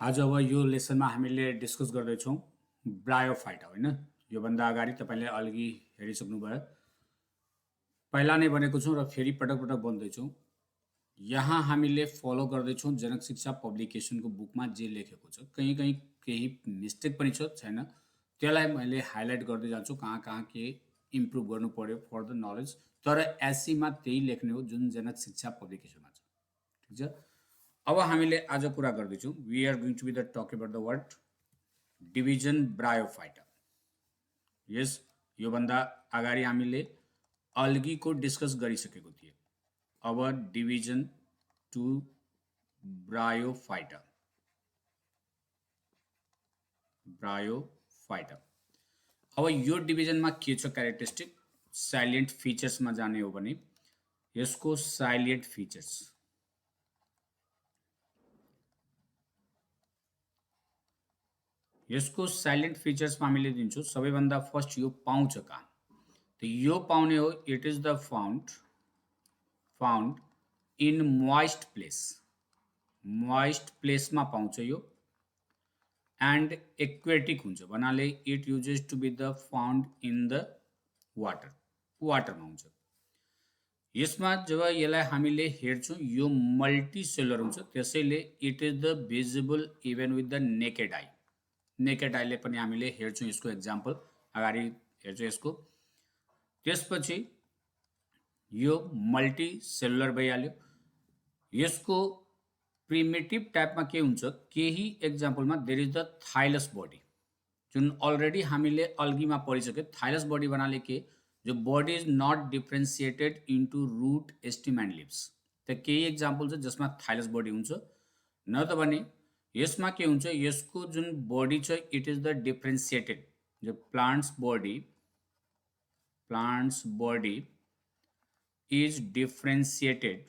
आज अब यो लेसनमा हामीले डिस्कस गर्दैछौँ ब्रायोफाइटा होइन। योभन्दा अगाडि तपाईँले अघि हेरिसक्नुभयो। पहिला नै भनेको छौँ र फेरि पटक पटक भन्दैछौँ, यहाँ हामीले फलो गर्दैछौँ जनक शिक्षा पब्लिकेसनको बुकमा जे लेखेको छ। कहीँ कहीँ केही मिस्टेक पनि छ, छैन, त्यसलाई मैले हाइलाइट गर्दै जान्छु कहाँ कहाँ के इम्प्रुभ गर्नु पर्यो फर द नलेज। तर एससीमा त्यही लेख्ने हो जुन जनक शिक्षा पब्लिकेसनमा छ। ठिक छ। अब हामीले आज कुरा गर्दैछौँ, we are going to be the talk about the word division bryophyta. Yes, योभन्दा अगाडि हामीले अल्गीको डिस्कस गरिसकेको थिएँ। अब डिभिजन टु ब्रायोफाइटा। अब यो डिभिजनमा के छ क्यारेक्टरिस्टिक, साइलेन्ट फिचर्समा जाने हो भने यसको साइलेन्ट फिचर्स यसको साइलेन्ट फिचर्समा हामीले दिन्छौँ। सबैभन्दा फर्स्ट यो पाउँछ कहाँ, त यो पाउने हो, it is the found in moist प्लेसमा पाउँछ यो, एन्ड एक्वेटिक हुन्छ भन्नाले it uses to be the found in the वाटरमा हुन्छ। यसमा जब यसलाई हामीले हेर्छौँ यो मल्टिसेलुलर हुन्छ, त्यसैले it is the visible even with the naked आईले पनि हामीले हेर्छौँ। यसको एक्जाम्पल अगाडि हेर्छौँ यसको। त्यसपछि यो मल्टिसेलुलर भइहाल्यो। यसको प्रिमिटिभ टाइपमा के हुन्छ, केही एक्जाम्पलमा there is the thallus body, जुन अलरेडी हामीले अल्गीमा पढिसक्यो। थाइलस बडी भन्नाले के, जो body is not differentiated into root, stem and leaves. त केही एक्जाम्पल छ जसमा थाइलस बडी हुन्छ। न त भने यसमा के हुन्छ, यसको जुन बडी छ इट इज द डिफ्रेन्सिएटेड, जो plants body is differentiated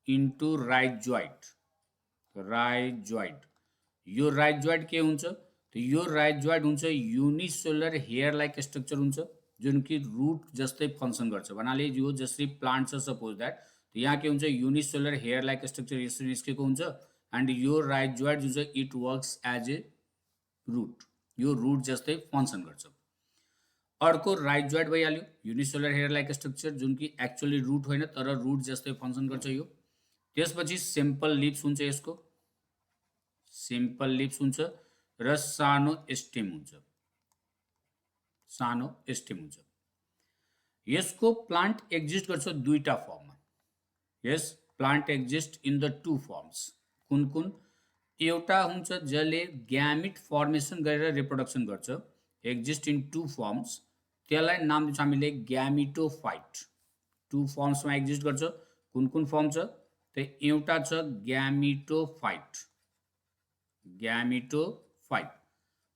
into rhizoid. यो राइजोइड के हुन्छ, त यो राइजोइड हुन्छ युनिसेलुलर हेयर लाइक स्ट्रक्चर हुन्छ, जुन कि रुट जस्तै फङ्सन गर्छ। भन्नाले यो जसरी प्लान्ट छ सपोज द्याट, यहाँ के हुन्छ, युनिसेलुलर हेयर लाइक स्ट्रक्चर यसरी निस्केको हुन्छ, एन्ड यो राइजोइड जुन छ it works as a root, यो रुट जस्तै फङ्सन गर्छ। अर्को राइजोइड भइहाल्यो, युनिसेलुलर हेयर लाइक स्ट्रक्चर, जुन कि एक्चुअली रुट होइन तर रुट जस्तै फङ्सन गर्छ यो। त्यसपछि सिम्पल लिप्स हुन्छ, यसको सिम्पल लिप्स हुन्छ र सानो स्टेम हुन्छ। यसको प्लान्ट एक्जिस्ट गर्छ दुईटा फर्ममा। Yes, plant exist in the two forms. कुन एउटा हुन्छ जसले ग्यामिट फर्मेसन गरेर रिप्रोडक्सन गर्छ, एक्जिस्ट इन टू फर्म्स, त्यसलाई नाम दिन्छ हामीले ग्यामिटोफाइट। टू फर्म्समा एक्जिस्ट गर्छ। कुन फर्म छ, त एउटा छ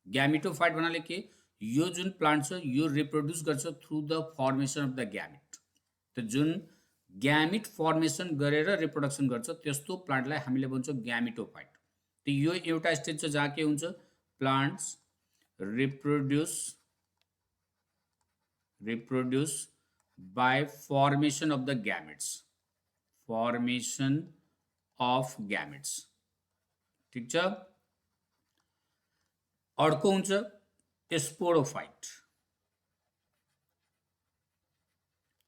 ग्यामिटोफाइट भन्नाले के, यो जुन प्लान्ट छ यो रिप्रोड्युस गर्छ through the formation of the gamete. त जुन ग्यामिट फर्मेसन गरेर रिप्रोडक्सन गर्छ त्यस्तो प्लान्टलाई हामीले भन्छौँ ग्यामिटोफाइट। त यो एउटा स्टेज छ जहाँ के हुन्छ, plants reproduce by formation of the gametes. ठिक छ। अर्को हुन्छ स्पोरोफाइट।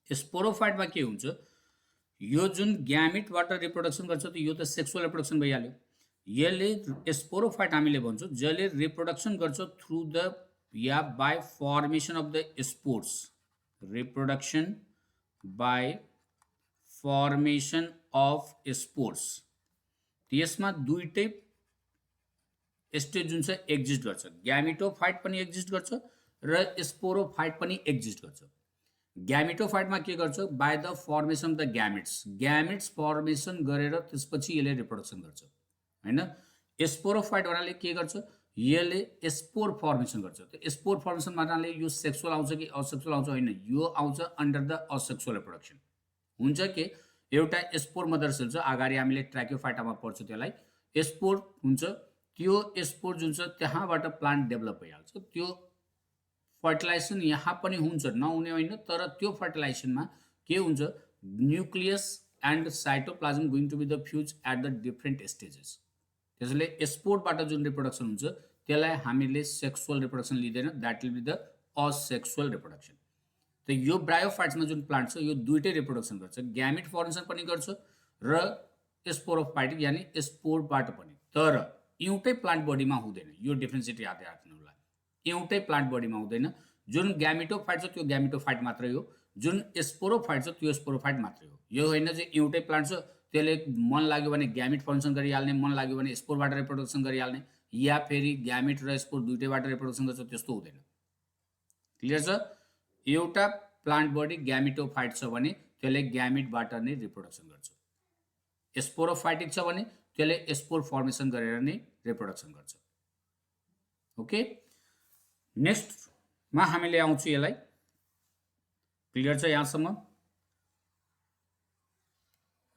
स्पोरोफाइटमा के हुन्छ, यो जुन ग्यामिटबाट रिप्रोडक्सन गर्छ त यो त सेक्सुअल रिप्रोडक्सन भइहाल्यो। यसले स्पोरोफाइट हामीले भन्छौँ जसले रिप्रोडक्सन गर्छ थ्रु द या by formation of the spores, reproduction by formation of spores. यसमा दुईटै स्टेज जुन छ एक्जिस्ट गर्छ, ग्यामिटोफाइट पनि एक्जिस्ट गर्छ र स्पोरोफाइट पनि एक्जिस्ट गर्छ। ग्यामिटोफाइटमा के गर्छ, by the formation of the gametes formation गरेर त्यसपछि यसले रिप्रोडक्सन गर्छ होइन। स्पोरोफाइट भन्नाले के गर्छ, यसले स्पोर फर्मेसन गर्छ। त स्पोर फर्मेसन भन्नाले यो सेक्सुअल आउँछ कि असेक्सुअल आउँछ, होइन, यो आउँछ अन्डर द असेक्सुअल रिप्रोडक्सन। हुन्छ के, एउटा स्पोर मदर सेल छ, अगाडि हामीले ट्र्याकियोफाइटामा पढ्छौँ त्यसलाई। स्पोर हुन्छ, त्यो स्पोर जुन छ त्यहाँबाट प्लान्ट डेभलप भइहाल्छ। त्यो फर्टिलाइजेसन यहाँ पनि हुन्छ, नहुने होइन, तर त्यो फर्टिलाइजेसनमा के हुन्छ, nucleus and cytoplasm going to be the fuse at the different stages. त्यसैले स्पोरबाट जुन रिप्रोडक्सन हुन्छ त्यसलाई हामीले सेक्सुअल रिप्रोडक्सन लिँदैन, that will be the asexual reproduction. त यो ब्रायोफाइट्समा जुन प्लान्ट छ यो दुईटै रिप्रोडक्सन गर्छ, ग्यामिट फर्मेसन पनि गर्छ र स्पोरोफाइटिक यानि स्पोरबाट पनि। तर एउटै प्लान्ट बडीमा हुँदैन, यो डिफ्रेन्सिएट याद राख्नु होला। एउटै प्लान्ट बडीमा हुँदैन, जुन ग्यामिटोफाइट छ त्यो ग्यामिटोफाइट मात्रै हो, जुन स्पोरोफाइट छ त्यो स्पोरोफाइट मात्रै हो। यो होइन चाहिँ एउटै प्लान्ट छ त्यसले मन लाग्यो भने ग्यामिट फर्मेसन गरिहाल्ने, मन लाग्यो भने स्पोरबाट रिप्रोडक्सन गरिहाल्ने, या फेरि ग्यामिट र स्पोर दुईटैबाट रिप्रोडक्सन गर्छ, त्यस्तो हुँदैन। क्लियर छ? एउटा प्लान्ट बडी ग्यामिटोफाइट छ भने त्यसले ग्यामिटबाट नै रिप्रोडक्सन गर्छ, स्पोरोफाइटिक छ भने त्यसले स्पोर फर्मेसन गरेर नै रिप्रोडक्सन गर्छ। ओके, नेक्स्टमा हामीले आउँछु यसलाई। क्लियर छ यहाँसम्म?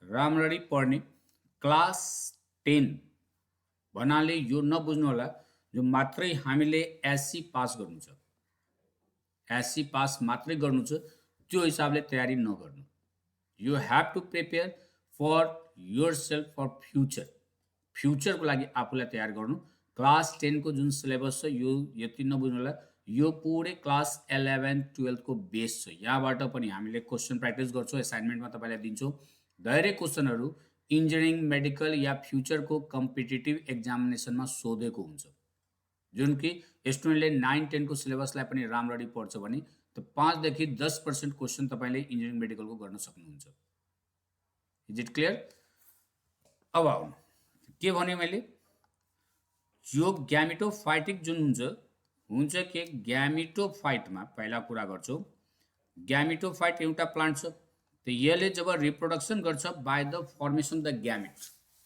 राम्ररी पढ्ने। क्लास 10 भन्नाले यो नबुझ्नु होला जो मात्रै हामीले एससी पास गर्नु छ, एससी पास मात्रै गर्नु छ, त्यो हिसाबले तयारी नगर्नु। You have to prepare for yourself for future, फ्युचरको लागि आफूलाई तयार गर्नु। क्लास 10 को जुन सिलेबस छ यो यति नबुझ्नु होला, यो पुरै क्लास 11-12 को बेस छ। यहाँबाट पनि हामीले क्वेसन प्र्याक्टिस गर्छौँ, असाइनमेन्टमा तपाईँलाई दिन्छौँ। धेरै क्वेसनहरू इन्जिनियरिङ, मेडिकल या फ्युचरको कम्पिटिटिभ एक्जामिनेसनमा सोधेको हुन्छ, जुन कि स्टुडेन्टले 9-10 को सिलेबसलाई पनि राम्ररी पढ्छ भने त 5 देखि 10% क्वेसन तपाईँले इन्जिनियरिङ मेडिकलको गर्न सक्नुहुन्छ। Is it clear? अब आउनु के भने मैले यो ग्यामिटोफाइटिक जुन हुन्छ कि ग्यामिटोफाइटमा पहिला कुरा गर्छौँ। ग्यामिटोफाइट एउटा प्लान्ट छ, त यसले जब रिप्रोडक्सन गर्छ by the formation the gamete,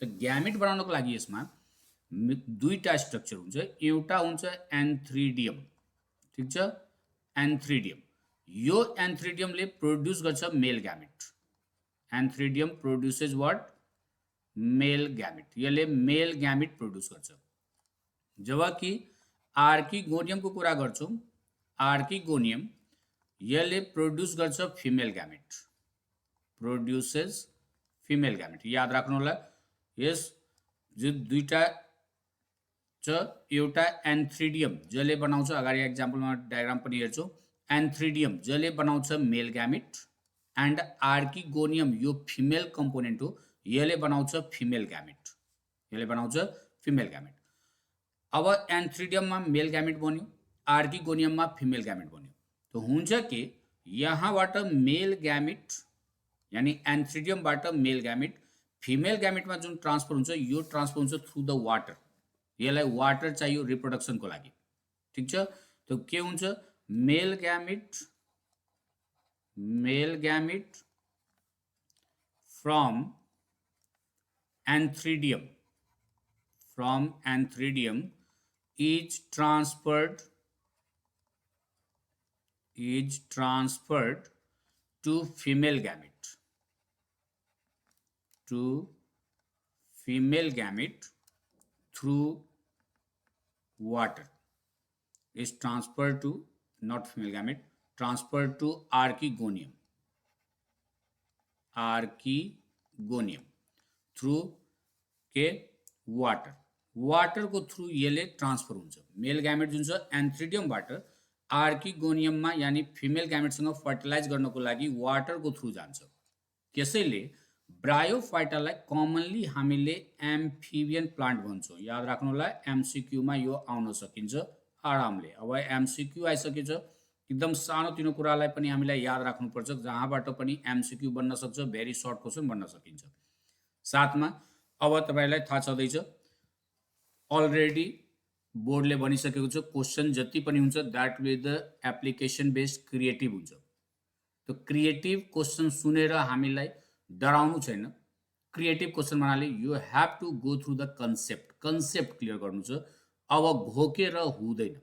त ग्यामिट बनाउनको लागि यसमा दुईटा स्ट्रक्चर हुन्छ। एउटा हुन्छ एन्थ्रिडियम, ठिक छ, एन्थ्रिडियम। यो एन्थ्रिडियमले प्रोड्युस गर्छ मेल ग्यामिट। Antheridium produces what? मेल ग्यामिट। यसले मेल ग्यामिट प्रोड्युस गर्छ। जबकि आर्किगोनियमको कुरा गर्छौँ, आर्किगोनियम यसले प्रोड्युस गर्छ फिमेल ग्यामिट, प्रोड्युसेस फिमेल ग्यामिट। याद राख्नु होला, यस जो दुईटा छ, एउटा एन्थ्रिडियम जसले बनाउँछ, अगाडि एक्जाम्पलमा डायग्राम पनि हेर्छौँ, एन्थ्रिडियम जसले बनाउँछ मेल ग्यामिट, एन्ड आर्किगोनियम यो फिमेल कम्पोनेन्ट हो, यसले बनाउँछ फिमेल ग्यामिट, यसले बनाउँछ फिमेल ग्यामिट। अब एन्थ्रिडियममा मेल ग्यामिट बन्यो, आर्किगोनियममा फिमेल ग्यामिट बन्यो, त हुन्छ कि यहाँबाट मेल ग्यामिट यानी एन्थ्रिडियमबाट मेल ग्यामिट, फिमेल ग्यामिटमा जुन ट्रान्सफर हुन्छ यो ट्रान्सफर हुन्छ थ्रु द वाटर। यसलाई वाटर चाहियो रिप्रोडक्सनको लागि, ठिक छ। त के हुन्छ? मेल ग्यामिट from antheridium is transferred to female gamete, through water, is transferred to, not female gamete, transferred to archegonium through के वाटर, वाटरको थ्रु यसले ट्रान्सफर हुन्छ। मेल ग्यामेट जुन छ एन्थ्रिडियमबाट आर्किगोनियममा यानी फिमेल ग्यामेटसँग फर्टिलाइज गर्नको लागि वाटरको थ्रु जान्छ। त्यसैले ब्रायोफाइटालाई कमनली हामीले एम्फिबियन प्लान्ट भन्छौँ। याद राख्नु होला, एमसीक्यूमा यो आउन सकिन्छ आरामले। अब एमसीक्यू आइसकेछ, एकदम सानोतिनो कुरालाई पनि हामीलाई याद राख्नुपर्छ, जहाँबाट पनि एमसीक्यू बन्न सक्छ, भेरी सर्ट क्वेसन बन्न सकिन्छ। साथमा अब तपाईलाई थाहा छँदैछ, अलरेडी बोर्डले भनिसकेको छ, क्वेसन जति पनि हुन्छ that with the application based creative हुन्छ। त क्रिएटिभ क्वेसन सुनेर हामीलाई डराउनु छैन। क्रिएटिभ क्वेसन भन्नाले you have to go through the concept clear गर्नु छ। अब घोकेर हुँदैन।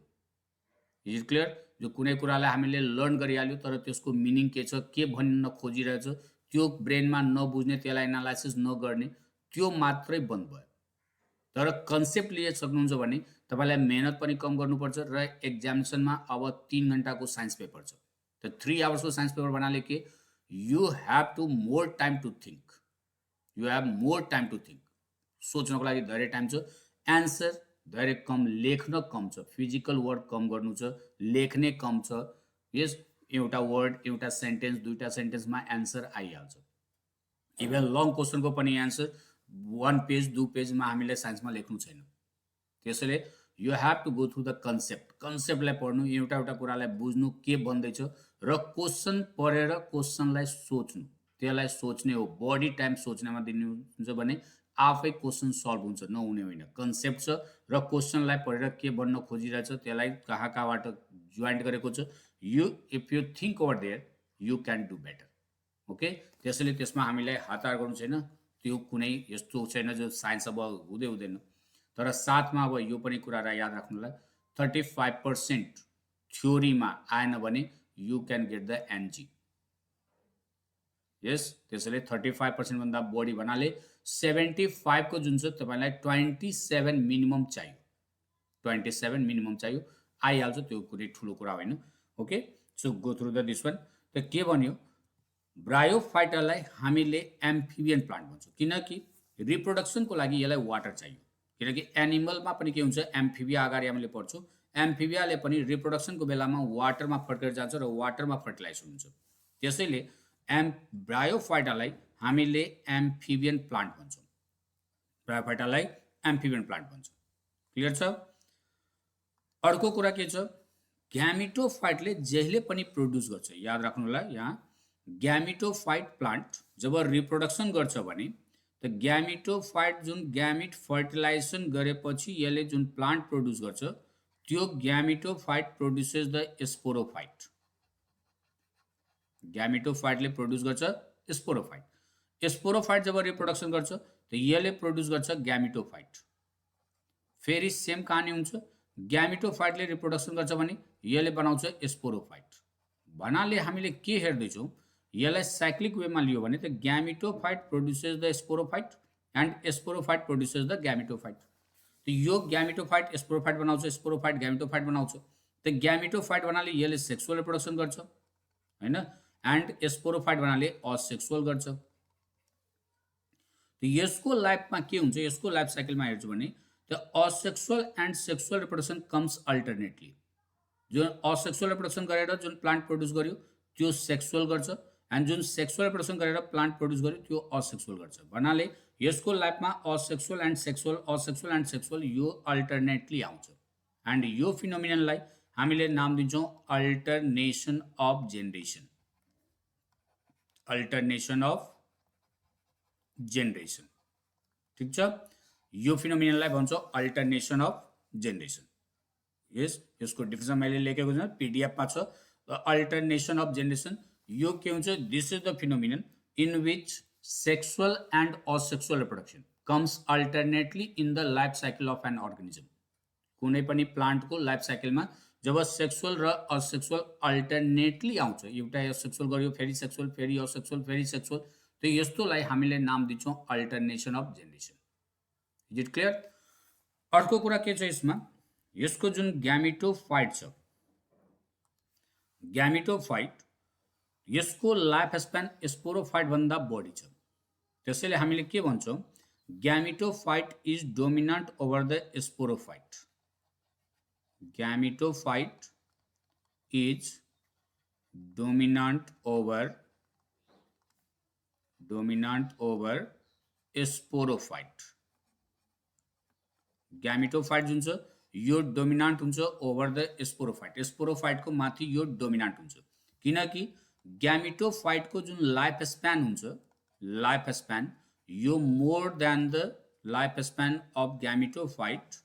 Is it clear? जो कुनै कुरालाई हामीले लर्न गरिहाल्यो तर त्यसको मिनिङ के छ, के भन्न खोजिरहेछ, त्यो ब्रेनमा नबुझ्ने, त्यसलाई एनालाइसिस नगर्ने, त्यो मात्रै बन्द भयो। तर कन्सेप्ट लिएर सक्नुहुन्छ भने तपाईलाई मेहनत पनि कम गर्नुपर्छ र एक्जामिनेसनमा अब 3 घण्टाको साइन्स पेपर छ। त 3 आवर्सको साइन्स पेपर भन्नाले के, you have to more time to think. You have more time to think, सोच्नको लागि धेरै टाइम छ, एन्सर धेरै कम, लेख्न कम छ, फिजिकल वर्ड कम गर्नु छ, लेख्ने कम छ। यस, एउटा वर्ड, एउटा सेन्टेन्स, दुईवटा सेन्टेन्समा एन्सर आइहाल्छ। इभन लङ क्वेसनको पनि एन्सर 1 पेज 2 पेजमा हामीले साइन्समा लेख्नु छैन। त्यसैले you have to go through the concept, कन्सेप्टलाई पढ्नु, एउटा एउटा कुरालाई बुझ्नु के बन्दैछ, र क्वेसन पढेर क्वेसनलाई सोच्नु, त्यसलाई सोच्ने हो। बढी टाइम सोच्नेमा दिनुहुन्छ भने आफै क्वेसन सल्भ हुन्छ, नहुने होइन। कन्सेप्ट छ र क्वेसनलाई पढेर के बन्न खोजिरहेछ, त्यसलाई कहाँ कहाँबाट जोइन्ट गरेको छ, if you think over there you can do better. Okay, त्यसैले त्यसमा हामीलाई हतार गर्नु छैन, त्यो कुनै यस्तो छैन जो साइन्स अब हुँदैन। तर साथमा अब यो पनि कुरालाई याद राख्नुलाई, 35% थ्योरीमा आएन भने you can get the NG. Yes, त्यसैले 35% भन्दा बढी भन्नाले 75 को जुन छ तपाईँलाई 27 मिनिमम चाहियो, 27 मिनिमम चाहियो, आइहाल्छ, त्यो कुनै ठुलो कुरा होइन। Okay, so go through the this one. त के भन्यो, ब्रायोफाइटालाई हामीले एम्फिबियन प्लान्ट भन्छौँ, किनकि रिप्रोडक्सनको लागि यसलाई वाटर चाहियो। किनकि एनिमलमा पनि के हुन्छ, एम्फिबिया अगाडि हामीले पढ्छौँ, एम्फिबियाले पनि रिप्रोडक्सनको बेलामा वाटरमा फर्केर जान्छ र वाटरमा फर्टिलाइज हुन्छ। त्यसैले ब्रायोफाइटालाई हामीले एम्फिबियन प्लान्ट भन्छौँ, ब्रायोफाइटालाई एम्फिबियन प्लान्ट भन्छौँ। क्लियर छ? अर्को कुरा के छ, ग्यामिटोफाइटले जहिले पनि प्रोड्युस गर्छ, याद राख्नुलाई यहाँ, ग्यामिटोफाइट प्लान्ट जब रिप्रोडक्सन गर्छ भने त ग्यामिटोफाइट जुन ग्यामिट फर्टिलाइजेसन गरेपछि यसले जुन प्लान्ट प्रोड्युस गर्छ, त्यो ग्यामिटोफाइट प्रोड्युसेस द स्पोरोफाइट। ग्यामिटोफाइटले प्रोड्युस गर्छ स्पोरोफाइट। स्पोरोफाइट जब रिप्रोडक्सन गर्छ त यसले प्रोड्युस गर्छ ग्यामिटोफाइट। फेरि सेम कहानी हुन्छ, ग्यामिटोफाइटले रिप्रोडक्सन गर्छ भने यसले बनाउँछ स्पोरोफाइट। भन्नाले हामीले के हेर्दैछौँ, यसलाई साइक्लिक वेमा लियो भने त gametophyte produces the sporophyte and sporophyte produces the gametophyte. त यो ग्यामिटोफाइट स्पोरोफाइट बनाउँछ, स्पोरोफाइट ग्यामिटोफाइट बनाउँछ। त ग्यामिटोफाइट भन्नाले यसले सेक्सुअल रिप्रोडक्सन गर्छ हैन, एन्ड स्पोरोफाइट भन्नाले असेक्सुअल गर्छ। त यसको लाइफमा के हुन्छ, यसको लाइफ साइकलमा हेर्छु भने त asexual and sexual reproduction comes alternately. जुन असेक्सुअल रिप्रोडक्सन गरेर जुन प्लान्ट प्रोड्युस गर्यो त्यो सेक्सुअल गर्छ, एन्ड जुन सेक्सुअल रिप्रोडक्सन गरेर प्लान्ट प्रोड्युस गर्यो त्यो असेक्सुअल गर्छ। भन्नाले यसको लाइफमा असेक्सुअल एन्ड सेक्सुअल यो अल्टरनेटली आउँछ। एन्ड यो फिनोमिननलाई हामीले नाम दिन्छौँ alternation of generation. अल्टरनेसन of generation, ठिक छ? यो फिनोमिननलाई भन्छौँ अल्टरनेसन अफ जेनरेसन। यस, यसको डिफिनेसन मैले लेखेको छु, पीडीएफमा छ। अल्टरनेसन अफ जेनरेसन यो के हुन्छ, this is the phenomenon in which sexual and asexual reproduction comes alternately in the life cycle of an organism. कुनै पनि प्लान्टको लाइफ साइकलमा जब सेक्सुअल र असेक्सुअल अल्टरनेटली आउँछ, एउटा सेक्सुअल गर्यो फेरि सेक्सुअल फेरि असेक्सुअल फेरि सेक्सुअल, त यस्तोलाई हामीले नाम दिन्छौँ alternation of generation. Is it clear? अर्को कुरा के छ यसमा, यसको जुन ग्यामिटोफाइट छ, ग्यामिटोफाइट यसको लाइफ स्प्यान स्पोरोफाइट भन्दा बढी छ। त्यसैले हामीले के भन्छौँ, gametophyte is dominant over the sporophyte. Gametophyte is dominant over sporophyte. Gametophyte जुन छ यो डोमिनेन्ट हुन्छ ओभर द स्पोरोफाइट। स्पोरोफाइटको माथि यो डोमिनेन्ट हुन्छ, किनकि ग्यामिटोफाइटको जुन लाइफ स्प्यान हुन्छ, लाइफ स्प्यान यो more than the life span of gametophyte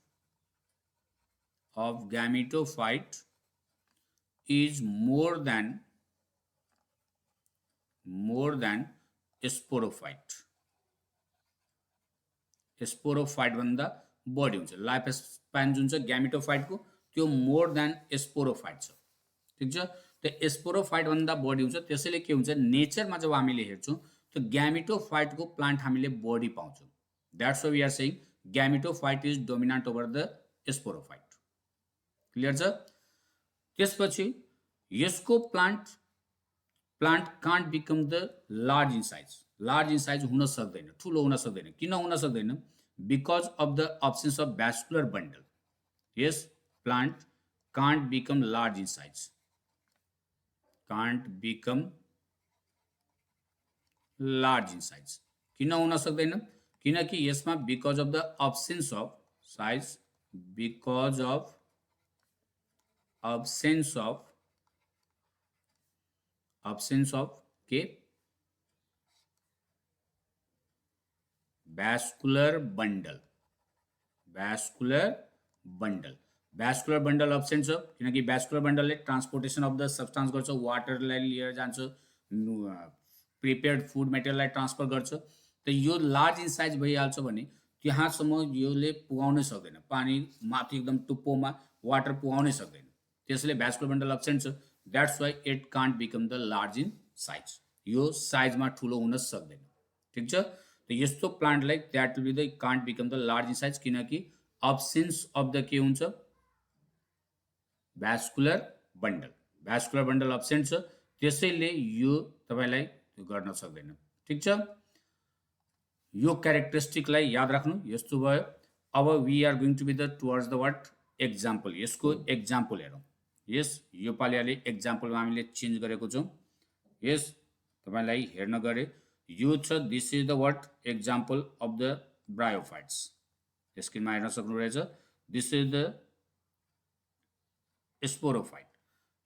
is more than sporophyte. Sporophyte भन्दा बढी हुन्छ लाइफ स्प्यान जुन छ ग्यामिटोफाइटको, त्यो मोर देन स्पोरोफाइट छ, ठिक छ? त स्पोरोफाइट भन्दा बढी हुन्छ। त्यसैले के हुन्छ, नेचरमा जब हामीले हेर्छौँ त ग्यामिटोफाइटको प्लान्ट हामीले बढी पाउँछौँ। That's why we are saying gametophyte is dominant over the sporophyte. Clear छ? त्यसपछि यसको plant plant can't become the large in size. Large in size हुन सक्दैन, ठुलो हुन सक्दैन. किन हुन सक्दैन? Because of the absence of vascular bundle. Yes, plant can't become large in size. Can't become large in size. किन हुन सक्दैन? किनकि यसमा because of the absence of size, because of absence of के vascular bundle. vascular bundle absent छ किनकि vascular bundle ले transportation of the substance गर्छ, वाटरलाई लिएर जान्छ, प्रिपेयर्ड फुड मेटेरियललाई ट्रान्सफर गर्छ. त यो लार्ज इन साइज भइहाल्छ भने त्यहाँसम्म योले पुगाउनै सक्दैन. पानी माथि एकदम टुप्पोमा वाटर पुगाउनै सक्दैन. त्यसले भ्यास्कुलर बन्डल अब्सेन्ट छ. That's why it can't become the large in size. यो साइजमा ठुलो हुन सक्दैन. ठिक छ. त यस्तो प्लान्टलाई that will be the can't become the large in size किनकि अब्सेन्स अफ द के हुन्छ? Vascular bundle. Vascular bundle absent छ, त्यसैले यो तपाईलाई गर्न सक्दैन. ठिक छ. यो क्यारेक्टरिस्टिकलाई याद राख्नु. यस्तो भयो. अब we are going to be the towards the what example. यसको एक्जाम्पल हेरौँ. यस, यो पालि अलि एक्जाम्पलमा हामीले चेन्ज गरेको छौँ. यस, तपाईलाई हेर्न गरे यो छ. This is the what example of the bryophytes. स्क्रिनमा हेर्न सक्नु रहेछ. This is the sporophyte.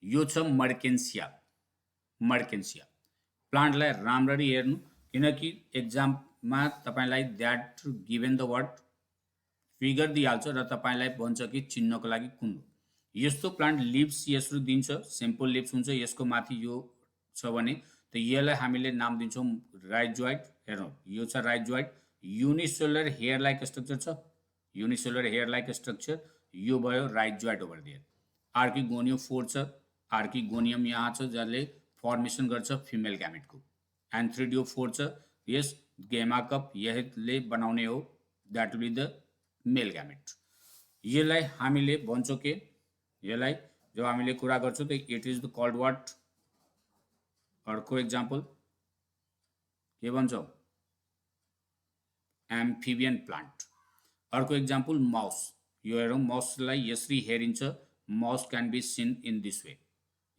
यो छ मर्केन्सिया. प्लान्टलाई राम्ररी हेर्नु किनकि एक्जाममा तपाईलाई that given the what figure दिइहाल्छ र तपाईलाई भन्छ कि चिन्हको लागि कुन हो. यस्तो प्लान्ट लिप्स यसरी दिन्छ, सिम्पल लिप्स हुन्छ. यसको माथि यो छ भने त यसलाई हामीले नाम दिन्छौँ राइजोइड. हेर्नु, यो छ rhizoid. Unicellular hair like structure छ. युनिसेलुलर हेयर लाइक स्ट्रक्चर यो भयो राइजोइड ओभर देयर. आर्किगोनियम 4 छ. आर्किगोनियम यहाँ छ जसले फर्मेसन गर्छ फिमेल ग्यामेटको. एन्थ्रिडियो 4 छ. यस, गेमा कप यसले बनाउने हो. That will be the male gamete. यसलाई हामीले भन्छौँ के, यसलाई जब हामीले कुरा गर्छौँ त it is the called what. अर्को एक्जाम्पल के भन्छौँ? Amphibian plant. अर्को एक्जाम्पल माउस. यो हेरौँ, माउसलाई यसरी हेरिन्छ. Moss can be seen in this way.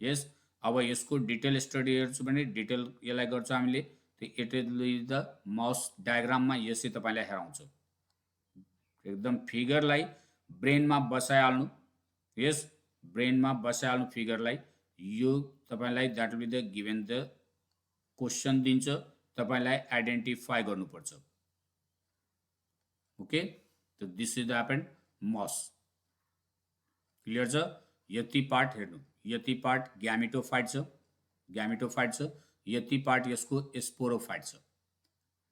Yes, अब यसको डिटेल स्टडी हेर्छु भने डिटेल यसलाई गर्छ हामीले. It is the moss. डायग्राममा यसरी तपाईँलाई हेराउँछ. एकदम फिगरलाई ब्रेनमा बसाइहाल्नु. यस, ब्रेनमा बसाइहाल्नु फिगरलाई. यो तपाईलाई that will be the given the question दिन्छ. तपाईलाई आइडेन्टिफाई गर्नुपर्छ. ओके, त this is the happen moss. Clear छ. यति पार्ट हेर्नु. यति पार्ट ग्यामेटोफाइट छ. यति पार्ट यसको स्पोरोफाइट छ.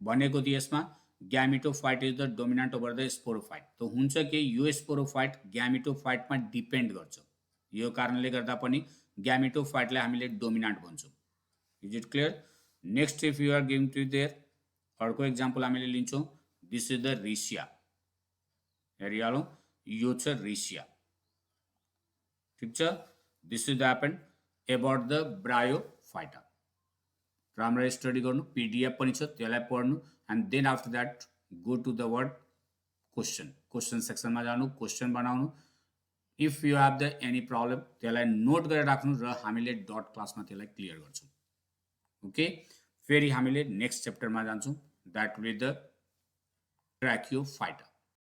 भनेको त यसमा gametophyte is the dominant over the sporophyte. त हुन्छ कि यो स्पोरोफाइट ग्यामेटोफाइटमा डिपेन्ड गर्छ. यो कारणले गर्दा पनि ग्यामेटोफाइटलाई हामीले डोमिनेन्ट भन्छौँ. Is it clear? Next if you are giving to there अर्को एक्जाम्पल हामीले लिन्छौँ. This is the Riccia. हेरिहालौँ, यो छ रिसिया. ठिक छ. This is the happen about the bryophyta. राम्ररी स्टडी गर्नु. पिडिएफ पनि छ, त्यसलाई पढ्नु. And then after that go to the word question सेक्सनमा जानु, क्वेसन बनाउनु. If you have the any problem त्यसलाई नोट गरेर राख्नु र हामीले डट क्लासमा त्यसलाई क्लियर गर्छौँ. ओके, फेरि हामीले नेक्स्ट च्याप्टरमा जान्छौँ. That will be the ट्र्याकियोफाइटा.